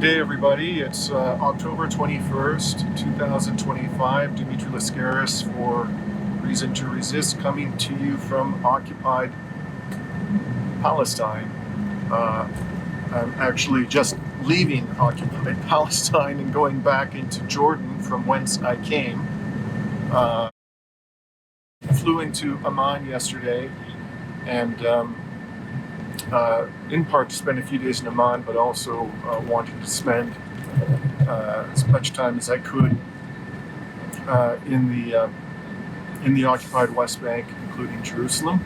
day, everybody. It's October 21st, 2025. Dimitri Lascaris for Reason to Resist, coming to you from occupied Palestine. I'm actually just leaving occupied Palestine and going back into Jordan, from whence I came. Flew into Amman yesterday, and in part to spend a few days in Amman, but also wanting to spend as much time as I could in the occupied West Bank, including Jerusalem.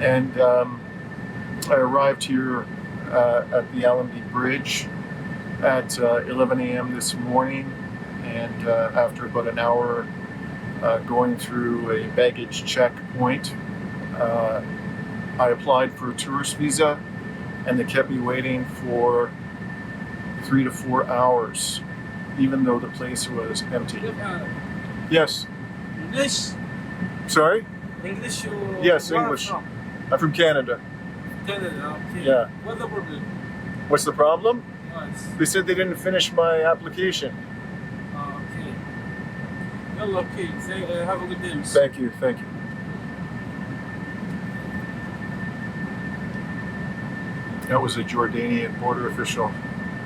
And I arrived here at the Palestine Bridge at 11 a.m. this morning, and after about an hour going through a baggage checkpoint, I applied for a tourist visa, and they kept me waiting for 3 to 4 hours, even though the place was empty. Yes. English? Sorry? English or Yes, where English. from? I'm from Canada. Canada, okay. Yeah. What's the problem? What's the problem? What? They said they didn't finish my application. Okay. Well, okay. Say, have a good day. Thank you, thank you. That was a Jordanian border official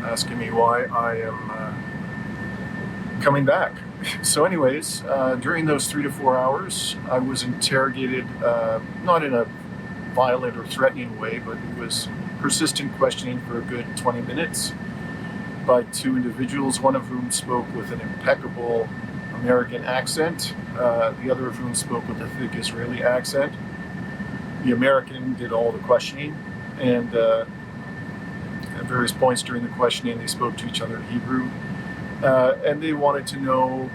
asking me why I am coming back. So anyways, during those 3 to 4 hours, I was interrogated, not in a violent or threatening way, but it was persistent questioning for a good 20 minutes by two individuals, one of whom spoke with an impeccable American accent, the other of whom spoke with a thick Israeli accent. The American did all the questioning, and at various points during the questioning, they spoke to each other in Hebrew, and they wanted to know,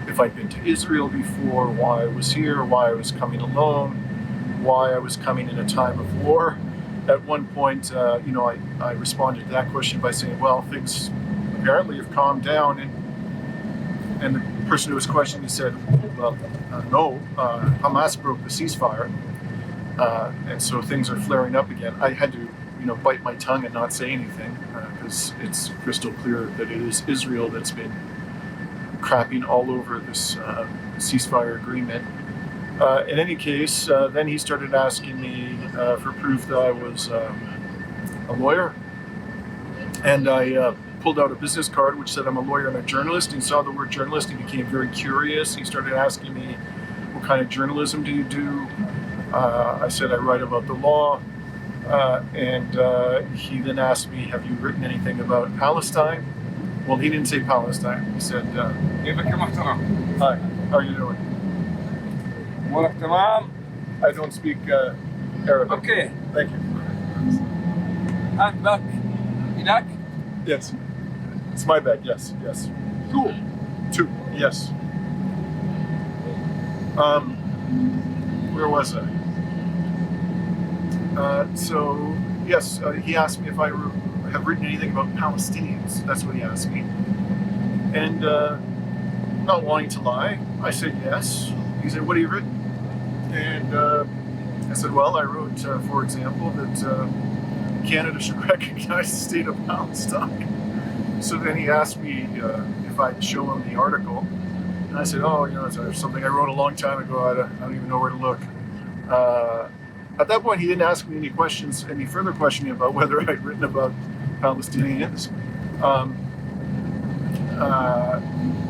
if I'd been to Israel before, why I was here, why I was coming alone, why I was coming in a time of war. At one point, I responded to that question by saying, well, things apparently have calmed down, and the person who was questioning me said, well, no, Hamas broke the ceasefire, and so things are flaring up again. I had to, bite my tongue and not say anything, because it's crystal clear that it is Israel that's been crapping all over this ceasefire agreement. In any case, then he started asking me for proof that I was a lawyer, and I pulled out a business card which said I'm a lawyer and a journalist. He saw the word journalist and became very curious. He started asking me, what kind of journalism do you do? I said I write about the law, and he then asked me, have you written anything about Palestine? Well, he didn't say Palestine. He said, hi, how are you doing? I don't speak Arabic. Okay. Thank you. And back. Iraq? Yes. It's my bag, yes. Two, yes. Where was I? Yes, he asked me if I have written anything about Palestinians. That's what he asked me. And not wanting to lie, I said yes. He said, what have you written? And I said, well, I wrote, for example, that Canada should recognize the state of Palestine. So then he asked me if I'd show him the article. And I said, oh, it's something I wrote a long time ago. I don't even know where to look. At that point, he didn't ask me any further questioning about whether I'd written about Palestinians.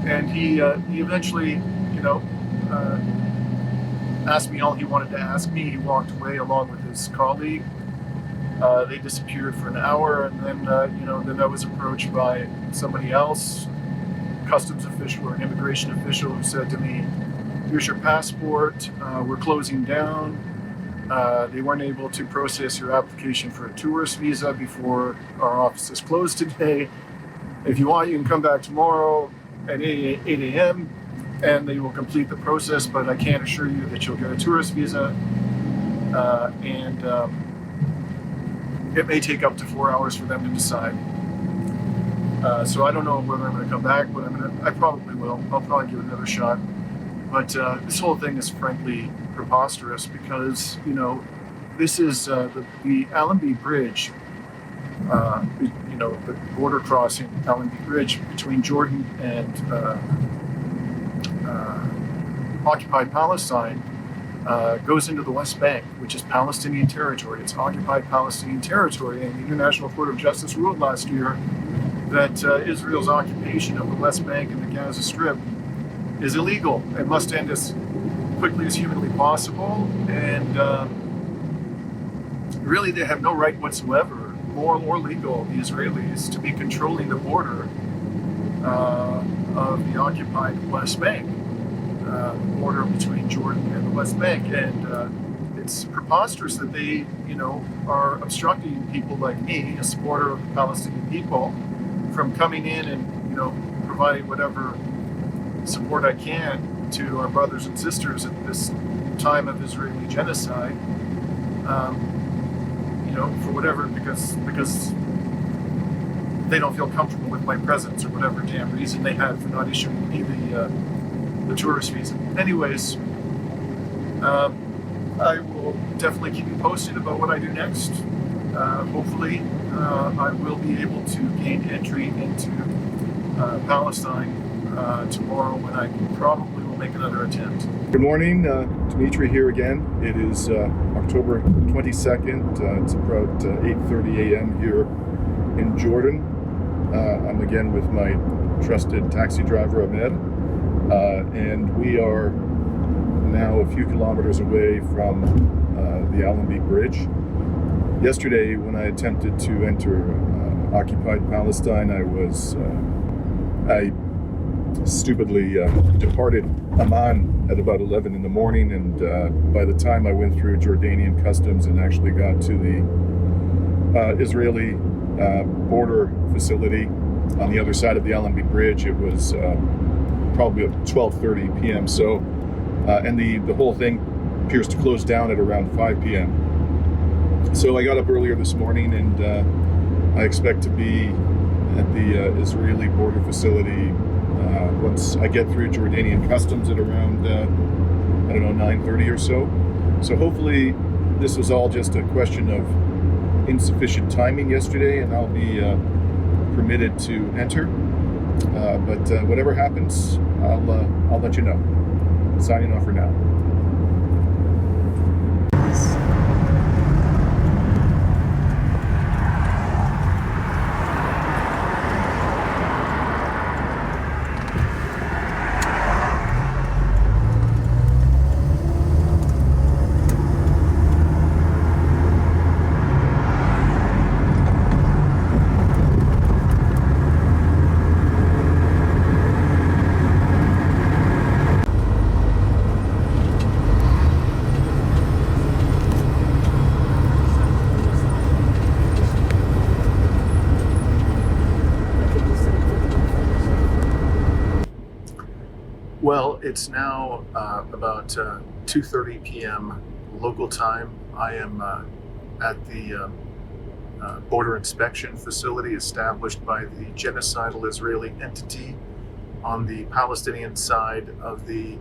And he eventually, asked me all he wanted to ask me. He walked away along with his colleague. They disappeared for an hour, and then I was approached by somebody else, customs official or an immigration official, who said to me, here's your passport, we're closing down. They weren't able to process your application for a tourist visa before our office is closed today. If you want, you can come back tomorrow at 8 a.m. and they will complete the process, but I can't assure you that you'll get a tourist visa. And it may take up to 4 hours for them to decide. So I don't know whether I'm going to come back, but I probably will. I'll probably give it another shot. But this whole thing is frankly preposterous because, this is the Allenby Bridge, the border crossing Allenby Bridge between Jordan and occupied Palestine goes into the West Bank, which is Palestinian territory. It's occupied Palestinian territory, and the International Court of Justice ruled last year that Israel's occupation of the West Bank and the Gaza Strip is illegal. It must end as quickly as humanly possible, and really they have no right whatsoever, moral or legal, the Israelis, to be controlling the border of the occupied West Bank, border between Jordan and the West Bank. And it's preposterous that they, are obstructing people like me, a supporter of the Palestinian people, from coming in and, providing whatever support I can to our brothers and sisters at this time of Israeli genocide. For whatever, because they don't feel comfortable with my presence or whatever damn reason they had for not issuing me the tourist visa. Anyways, I will definitely keep you posted about what I do next. Hopefully, I will be able to gain entry into Palestine tomorrow, when I probably will make another attempt. Good morning, Dimitri here again. It is October 22nd. It's about 8:30 a.m. here in Jordan. I'm again with my trusted taxi driver, Ahmed, and we are now a few kilometers away from the Allenby Bridge. Yesterday, when I attempted to enter occupied Palestine, I stupidly departed Amman at about 11 in the morning, and by the time I went through Jordanian customs and actually got to the Israeli border facility on the other side of the Allenby Bridge, it was probably at 12:30 p.m. So, and the whole thing appears to close down at around 5 p.m. So I got up earlier this morning, and I expect to be at the Israeli border facility once I get through Jordanian customs at around 9:30 or so. So hopefully this was all just a question of insufficient timing yesterday, and I'll be permitted to enter. But whatever happens, I'll let you know. Signing off for now. Well, it's now about 2:30 p.m. local time. I am at the border inspection facility established by the genocidal Israeli entity on the Palestinian side of the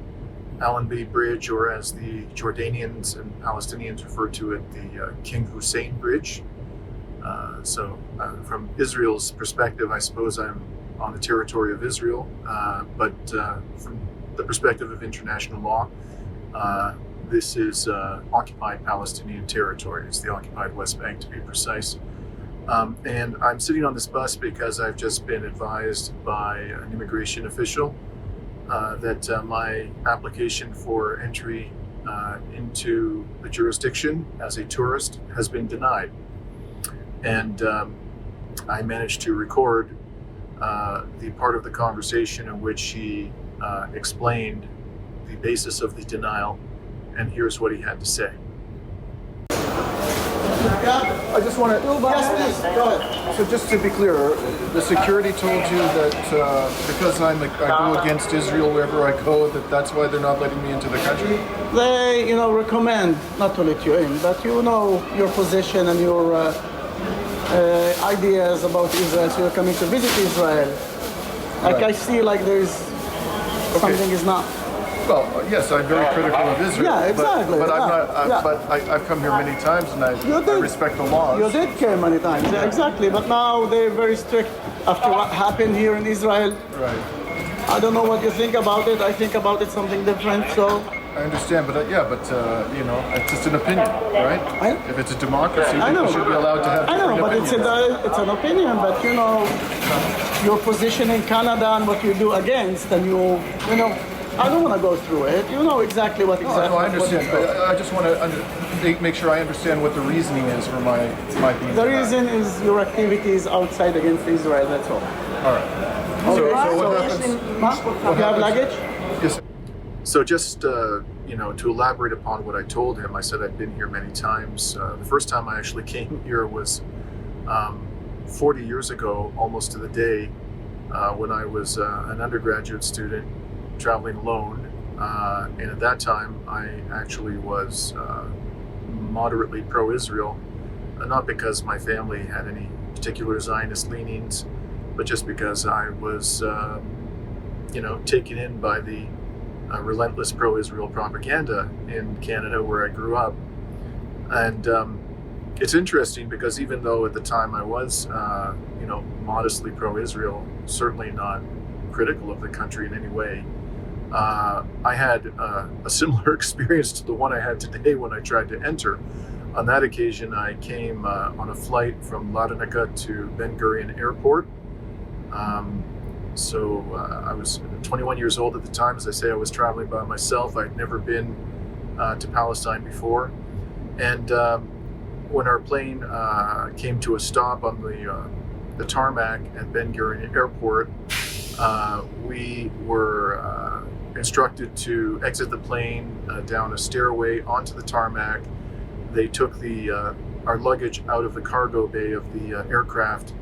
Allenby Bridge, or as the Jordanians and Palestinians refer to it, the King Hussein Bridge. So from Israel's perspective, I suppose I'm on the territory of Israel, but from the perspective of international law, this is occupied Palestinian territory. It's the occupied West Bank, to be precise. And I'm sitting on this bus because I've just been advised by an immigration official that my application for entry into the jurisdiction as a tourist has been denied. And I managed to record the part of the conversation in which he explained the basis of the denial, and here's what he had to say. I just want to... Yes, please, go ahead. So just to be clear, the security told you that because I go against Israel wherever I go, that's why they're not letting me into the country? They, recommend not to let you in, but your position and your ideas about Israel, so you're coming to visit Israel. Like, right. I see like there's something is not. Well, yes, I'm very critical of Israel. Yeah, exactly. But I'm Yeah, not. yeah. But I've come here many times, and I respect the laws. You did care many times, yeah, exactly. But now they're very strict after what happened here in Israel. Right. I don't know what you think about it. I think about it something different. So I understand, but you know, it's just an opinion, right? If it's a democracy, I know. people should be allowed to have. I know, different but opinions. it's an opinion. But you know, your position in Canada and what you do against, and you know, I don't want to go through it. You know exactly what No, exactly. I understand, but I just want to make sure I understand what the reasoning is for my being. The denied. reason is your activities outside against Israel. That's all. All right. So what happens? You have luggage? Yes. So just you know, to elaborate upon what I told him, I said I'd been here many times. The first time I actually came here was 40 years ago, almost to the day, when I was an undergraduate student traveling alone. And at that time, I actually was moderately pro-Israel, not because my family had any particular Zionist leanings, but just because I was, you know, taken in by the relentless pro-Israel propaganda in Canada, where I grew up. And it's interesting because even though at the time I was, you know, modestly pro-Israel, certainly not critical of the country in any way, I had a similar experience to the one I had today when I tried to enter. On that occasion, I came on a flight from Larnaca to Ben Gurion Airport. So I was 21 years old at the time. As I say, I was traveling by myself. I'd never been to Palestine before. And when our plane came to a stop on the tarmac at Ben Gurion Airport, we were instructed to exit the plane down a stairway onto the tarmac. They took our luggage out of the cargo bay of the aircraft,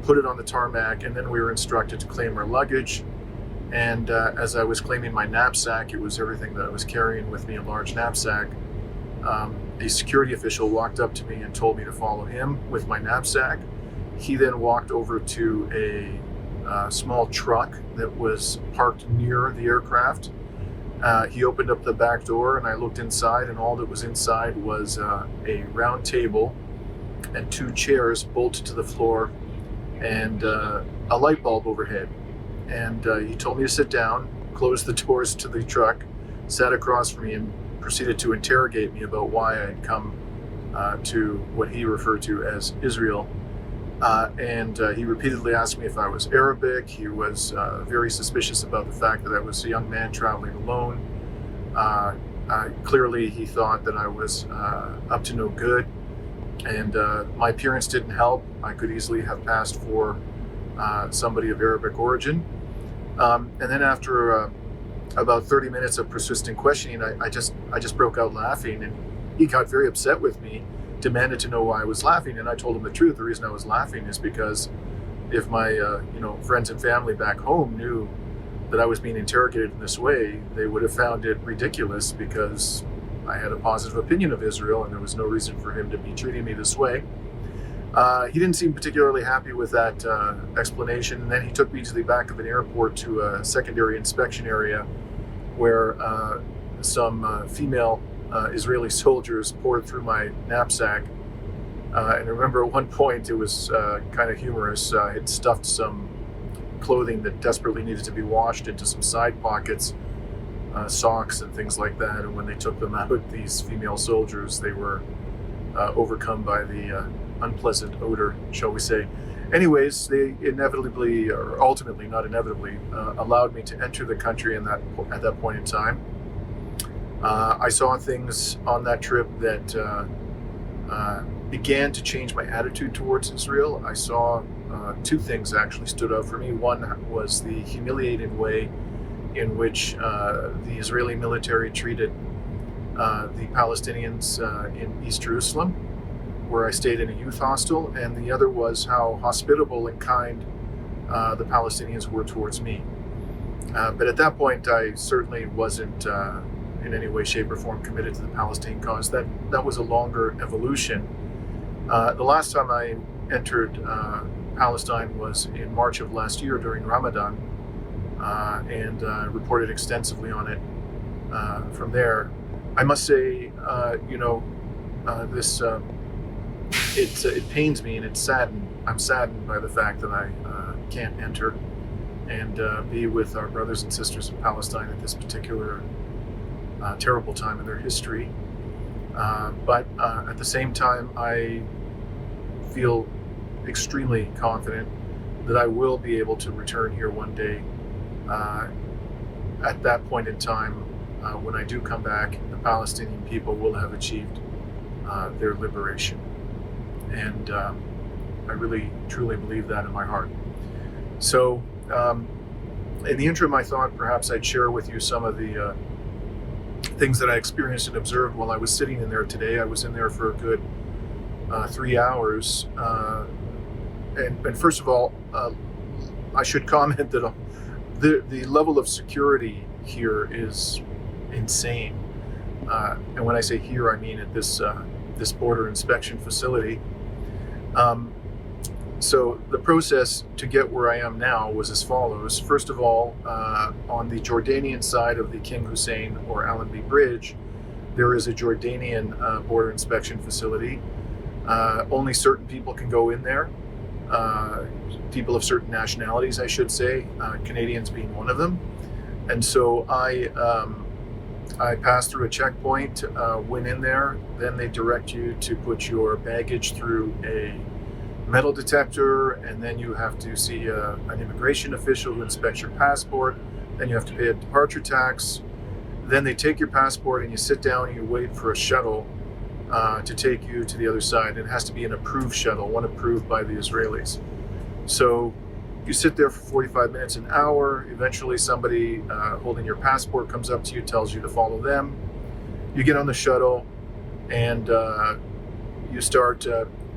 put it on the tarmac, and then we were instructed to claim our luggage. And as I was claiming my knapsack, it was everything that I was carrying with me, a large knapsack. A security official walked up to me and told me to follow him with my knapsack. He then walked over to a small truck that was parked near the aircraft. He opened up the back door, and I looked inside, and all that was inside was a round table and 2 chairs bolted to the floor and a light bulb overhead. And he told me to sit down, closed the doors to the truck, sat across from me, and proceeded to interrogate me about why I had come to what he referred to as Israel. And he repeatedly asked me if I was Arabic. He was very suspicious about the fact that I was a young man traveling alone. Clearly, he thought that I was up to no good. And my appearance didn't help. I could easily have passed for somebody of Arabic origin. And then after about 30 minutes of persistent questioning, I just broke out laughing, and he got very upset with me, demanded to know why I was laughing, and I told him the truth. The reason I was laughing is because if my you know, friends and family back home knew that I was being interrogated in this way, they would have found it ridiculous because I had a positive opinion of Israel, and there was no reason for him to be treating me this way. He didn't seem particularly happy with that explanation, and then he took me to the back of an airport to a secondary inspection area where some female Israeli soldiers poured through my knapsack. And I remember at one point it was kind of humorous. I had stuffed some clothing that desperately needed to be washed into some side pockets, socks and things like that. And when they took them out, these female soldiers, they were overcome by the unpleasant odor, shall we say. Anyways, they inevitably, or ultimately, not inevitably, allowed me to enter the country at that point in time. I saw things on that trip that began to change my attitude towards Israel. I saw 2 things actually stood out for me. One was the humiliating way in which the Israeli military treated the Palestinians in East Jerusalem, where I stayed in a youth hostel, and the other was how hospitable and kind the Palestinians were towards me. But at that point, I certainly wasn't in any way, shape, or form committed to the Palestine cause. That was a longer evolution. The last time I entered Palestine was in March of last year during Ramadan, and reported extensively on it from there. I must say, this it pains me and I'm saddened by the fact that I can't enter and be with our brothers and sisters in Palestine at this particular terrible time in their history. But at the same time, I feel extremely confident that I will be able to return here one day. At that point in time, when I do come back, the Palestinian people will have achieved their liberation. And I really, truly believe that in my heart. So, in the interim, I thought perhaps I'd share with you some of the things that I experienced and observed while I was sitting in there today. I was in there for a good 3 hours. And first of all, I should comment that the level of security here is insane. And when I say here, I mean at this border inspection facility. So the process to get where I am now was as follows. First of all, on the Jordanian side of the King Hussein or Allenby Bridge, there is a Jordanian border inspection facility. Only certain people can go in there. People of certain nationalities, I should say, Canadians being one of them. And so I passed through a checkpoint, went in there, then they direct you to put your baggage through a metal detector, and then you have to see an immigration official who inspects your passport, then you have to pay a departure tax, then they take your passport and you sit down and you wait for a shuttle to take you to the other side. It has to be an approved shuttle, one approved by the Israelis. So you sit there for 45 minutes, an hour. Eventually somebody holding your passport comes up to you, tells you to follow them. You get on the shuttle and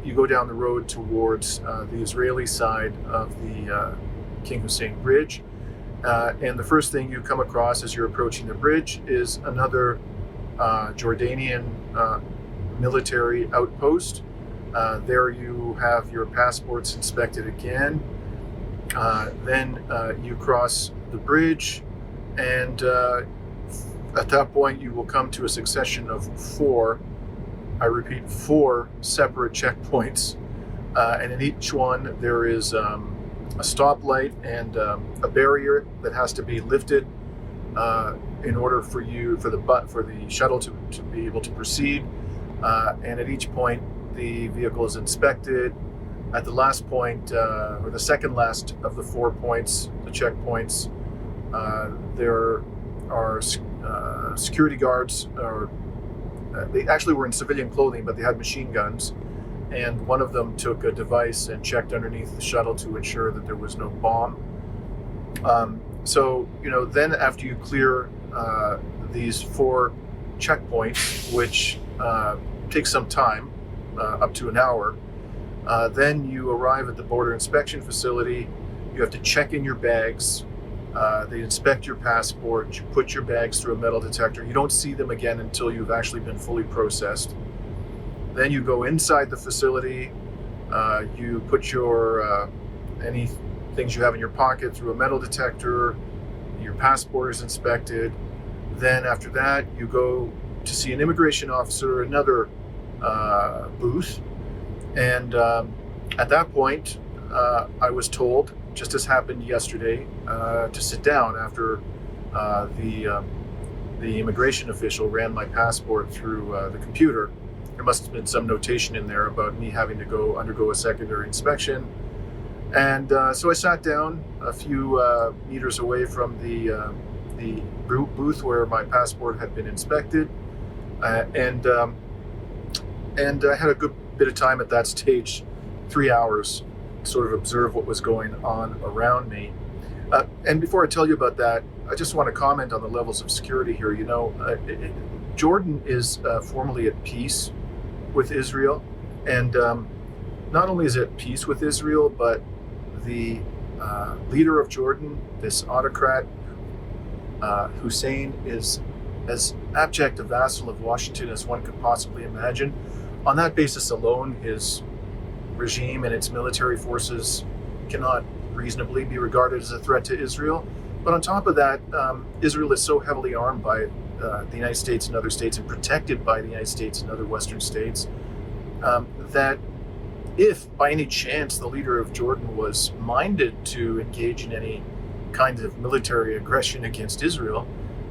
you go down the road towards the Israeli side of the King Hussein Bridge. And the first thing you come across as you're approaching the bridge is another Jordanian military outpost. There you have your passports inspected again. Then you cross the bridge, and at that point you will come to a succession of four separate checkpoints. And in each one there is a stoplight and a barrier that has to be lifted in order for the shuttle to be able to proceed. And at each point the vehicle is inspected. At the last point, or the second last of the 4 points, the checkpoints, there are security guards, or they actually were in civilian clothing, but they had machine guns. And one of them took a device and checked underneath the shuttle to ensure that there was no bomb. So, then after you clear these 4 checkpoints, which take some time, up to an hour, then you arrive at the border inspection facility. You have to check in your bags. They inspect your passport. You put your bags through a metal detector. You don't see them again until you've actually been fully processed. Then you go inside the facility. You put your any things you have in your pocket through a metal detector. Your passport is inspected. Then after that, you go to see an immigration officer, another booth. And at that point, I was told, just as happened yesterday, to sit down after the immigration official ran my passport through the computer. There must have been some notation in there about me having to undergo a secondary inspection. And so I sat down a few meters away from the booth where my passport had been inspected. And I had a good bit of time at that stage, 3 hours, to sort of observe what was going on around me. And before I tell you about that, I just want to comment on the levels of security here. Jordan is formally at peace with Israel. And not only is it at peace with Israel, but the leader of Jordan, this autocrat, Hussein, is as abject a vassal of Washington as one could possibly imagine. On that basis alone, his regime and its military forces cannot reasonably be regarded as a threat to Israel. But on top of that, Israel is so heavily armed by the United States and other states, and protected by the United States and other Western states, that if by any chance the leader of Jordan was minded to engage in any kind of military aggression against Israel,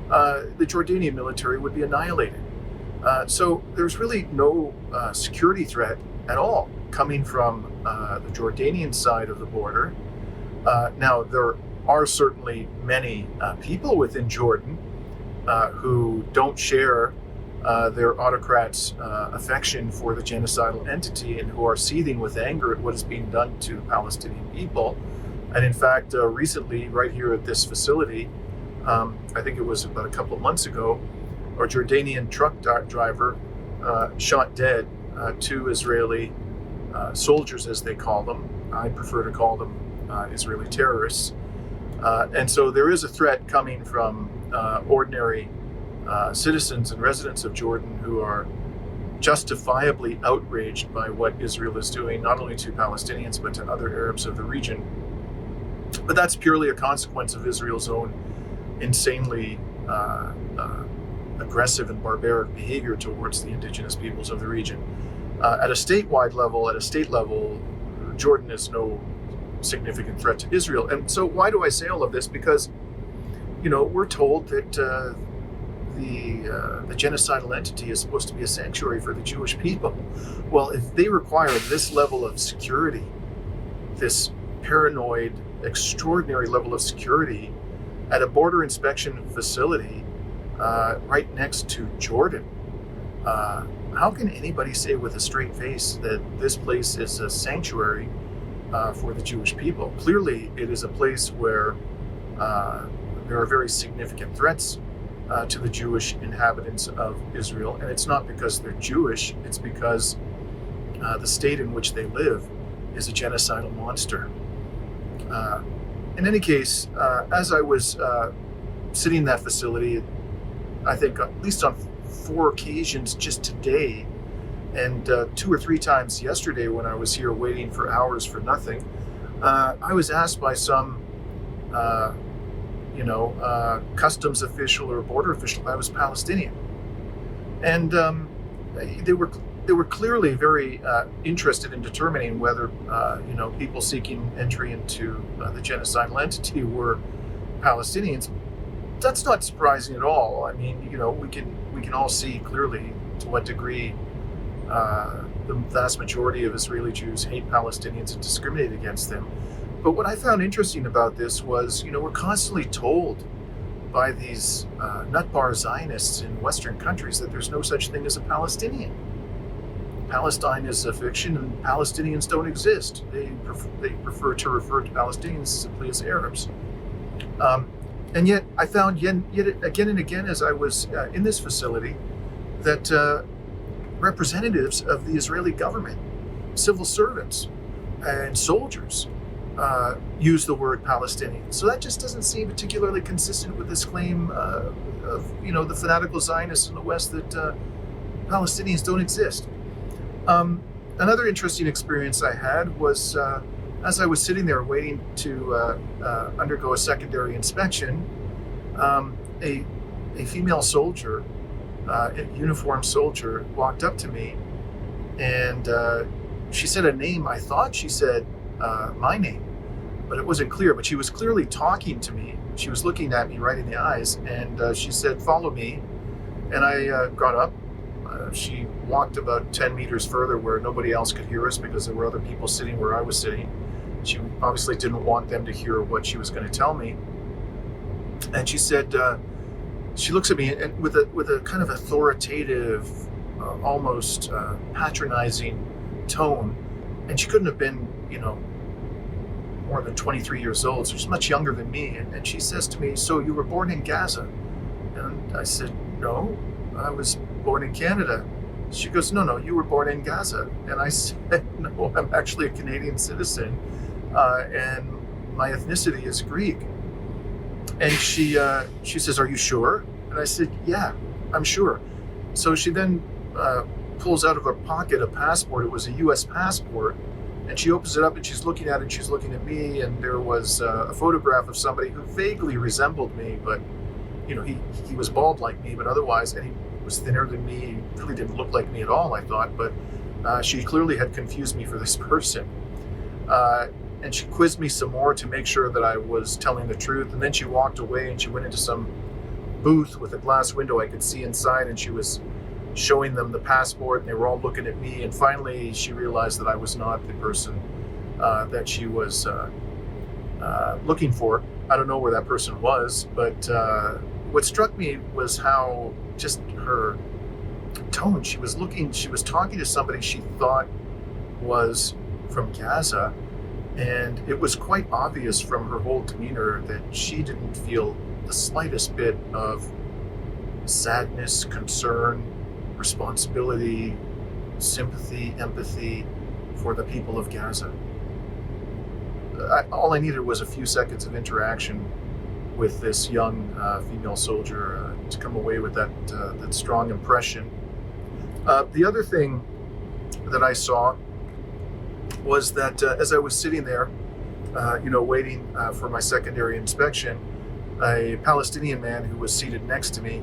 the Jordanian military would be annihilated. So there's really no security threat at all coming from the Jordanian side of the border. Now, there are certainly many people within Jordan who don't share their autocrat's affection for the genocidal entity and who are seething with anger at what is being done to the Palestinian people. And in fact, recently, right here at this facility, I think it was about a couple of months ago, a Jordanian truck driver shot dead 2 Israeli soldiers, as they call them. I prefer to call them Israeli terrorists. And so there is a threat coming from ordinary citizens and residents of Jordan who are justifiably outraged by what Israel is doing, not only to Palestinians, but to other Arabs of the region. But that's purely a consequence of Israel's own insanely aggressive and barbaric behavior towards the indigenous peoples of the region. At a statewide level, at a state level, Jordan is no significant threat to Israel. And so why do I say all of this? Because, we're told that the genocidal entity is supposed to be a sanctuary for the Jewish people. Well, if they require this level of security, this paranoid, extraordinary level of security at a border inspection facility right next to Jordan, how can anybody say with a straight face that this place is a sanctuary for the Jewish people? Clearly, it is a place where there are very significant threats to the Jewish inhabitants of Israel. And it's not because they're Jewish, it's because the state in which they live is a genocidal monster. In any case, as I was sitting in that facility, I think at least on 4 occasions just today, and 2 or 3 times yesterday when I was here waiting for hours for nothing, I was asked by some, customs official or border official if I was Palestinian, and they were clearly very interested in determining whether people seeking entry into the genocidal entity were Palestinians. That's not surprising at all. I mean, we can all see clearly to what degree the vast majority of Israeli Jews hate Palestinians and discriminate against them. But what I found interesting about this was, we're constantly told by these nutbar Zionists in Western countries that there's no such thing as a Palestinian. Palestine is a fiction and Palestinians don't exist. They prefer to refer to Palestinians simply as Arabs. And yet I found yet again and again as I was in this facility that representatives of the Israeli government, civil servants, and soldiers use the word Palestinian. So that just doesn't seem particularly consistent with this claim of the fanatical Zionists in the West that Palestinians don't exist. Another interesting experience I had was as I was sitting there waiting to undergo a secondary inspection, a female soldier, a uniformed soldier, walked up to me, and she said a name. I thought she said my name, but it wasn't clear. But she was clearly talking to me. She was looking at me right in the eyes, and she said, "Follow me." And I got up. She walked about 10 meters further where nobody else could hear us because there were other people sitting where I was sitting. She obviously didn't want them to hear what she was going to tell me. And she said, she looks at me and with a kind of authoritative, almost patronizing tone. And she couldn't have been, more than 23 years old. So she's much younger than me. And she says to me, "So you were born in Gaza?" And I said, "No, I was born in Canada." She goes, "No, you were born in Gaza." And I said, "No, I'm actually a Canadian citizen, and my ethnicity is Greek." And she says, "Are you sure?" And I said, "Yeah, I'm sure." So she then pulls out of her pocket a passport. It was a U.S. passport, and she opens it up and she's looking at it. She's looking at me, and there was a photograph of somebody who vaguely resembled me, but he was bald like me, but otherwise, and he was thinner than me. He really didn't look like me at all, I thought, but she clearly had confused me for this person. And she quizzed me some more to make sure that I was telling the truth. And then she walked away and she went into some booth with a glass window I could see inside, and she was showing them the passport, and they were all looking at me. And finally, she realized that I was not the person that she was looking for. I don't know where that person was, but what struck me was how just her tone. She was talking to somebody she thought was from Gaza, and it was quite obvious from her whole demeanor that she didn't feel the slightest bit of sadness, concern, responsibility, sympathy, empathy for the people of Gaza. All I needed was a few seconds of interaction with this young female soldier to come away with that strong impression. The other thing that I saw was that as I was sitting there, waiting for my secondary inspection, a Palestinian man who was seated next to me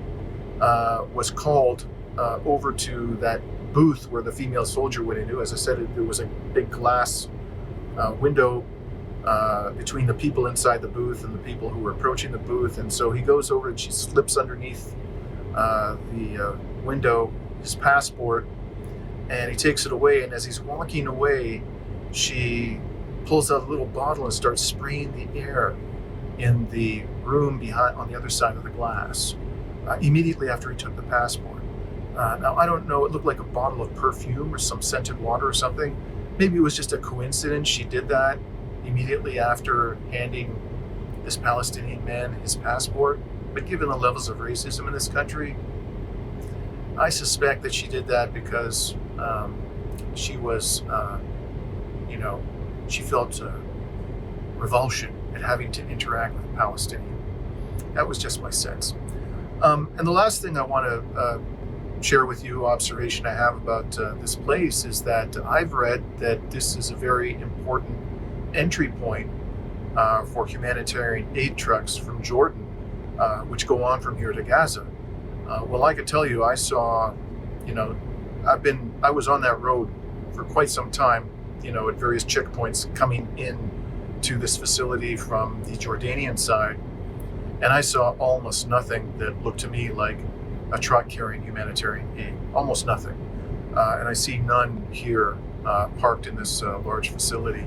was called over to that booth where the female soldier went into. As I said, there was a big glass window between the people inside the booth and the people who were approaching the booth. And so he goes over and she slips underneath the window his passport, and he takes it away. And as he's walking away, she pulls out a little bottle and starts spraying the air in the room behind on the other side of the glass immediately after he took the passport. Now, I don't know, it looked like a bottle of perfume or some scented water or something. Maybe it was just a coincidence she did that immediately after handing this Palestinian man his passport. But given the levels of racism in this country, I suspect that she did that because she was, she felt revulsion at having to interact with a Palestinian. That was just my sense. And the last thing I want to share with you, observation I have about this place, is that I've read that this is a very important entry point for humanitarian aid trucks from Jordan, which go on from here to Gaza. Well, I could tell you, I saw, I was on that road for quite some time, at various checkpoints coming in to this facility from the Jordanian side, and I saw almost nothing that looked to me like a truck carrying humanitarian aid, almost nothing. And I see none here parked in this large facility.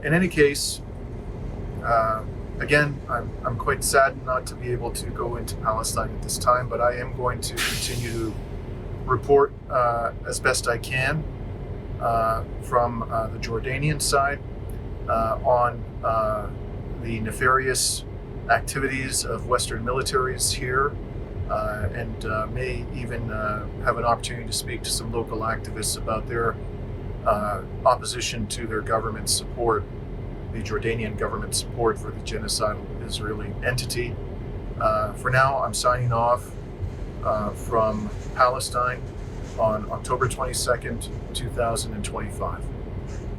In any case, again, I'm quite saddened not to be able to go into Palestine at this time, but I am going to continue to report as best I can from the Jordanian side on the nefarious activities of Western militaries here, and may even have an opportunity to speak to some local activists about their opposition to their government support, the Jordanian government support for the genocidal Israeli entity. For now, I'm signing off from Palestine on October 22nd, 2025.